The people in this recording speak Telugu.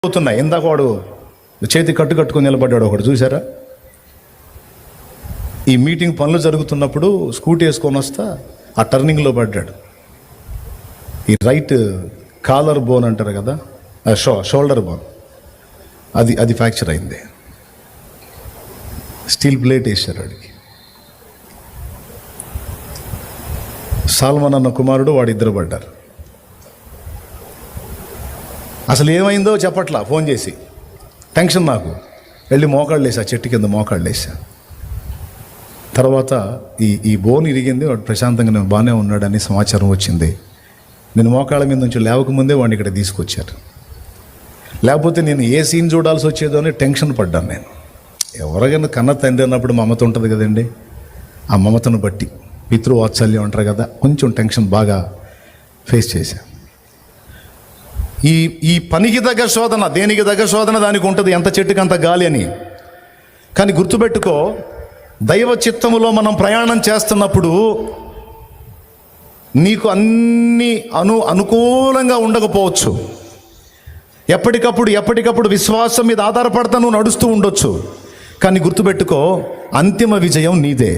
పోతున్నాయి. ఇందాక వాడు చేతి కట్టుకొని నిలబడ్డాడు, ఒకడు చూసారా? ఈ మీటింగ్ పనులు జరుగుతున్నప్పుడు స్కూటీ వేసుకొని వస్తా ఆ టర్నింగ్లో పడ్డాడు. ఈ రైట్ కాలర్ బోన్ అంటారు కదా, షోల్డర్ బోన్, అది ఫ్రాక్చర్ అయింది. స్టీల్ ప్లేట్ వేశారు వాడికి. సాల్మన్ అన్న కుమారుడు వాడు ఇద్దరు పడ్డారు. అసలు ఏమైందో చెప్పట్లా, ఫోన్ చేసి టెన్షన్ నాకు. వెళ్ళి మోకాళ్ళు వేసా, చెట్టు కింద మోకాళ్ళు వేసా. తర్వాత ఈ బోన్ ఇరిగింది, వాడు ప్రశాంతంగా నేను బాగానే ఉన్నాడని సమాచారం వచ్చింది. నేను మోకాళ్ళ మీద నుంచి లేవకముందే వాడిని ఇక్కడ తీసుకొచ్చారు. లేకపోతే నేను ఏ సీన్ చూడాల్సి వచ్చేదో అని టెన్షన్ పడ్డాను నేను. ఎవరికైనా కన్న తండ్రి అన్నప్పుడు మమత ఉంటుంది కదండి, ఆ మమతను బట్టి పితృవాత్సల్యం అంటారు కదా, కొంచెం టెన్షన్ బాగా ఫేస్ చేశాను. ఈ పనికి తగ్గ శోధన, దేనికి తగ్గ శోధన దానికి ఉంటుంది, ఎంత చెట్టుకి అంత గాలి అని. కానీ గుర్తుపెట్టుకో, దైవ చిత్తములో మనం ప్రయాణం చేస్తున్నప్పుడు నీకు అన్నీ అనుకూలంగా ఉండకపోవచ్చు. ఎప్పటికప్పుడు విశ్వాసం మీద ఆధారపడతా నువ్వు నడుస్తూ ఉండొచ్చు. కానీ గుర్తుపెట్టుకో, అంతిమ విజయం నీదే.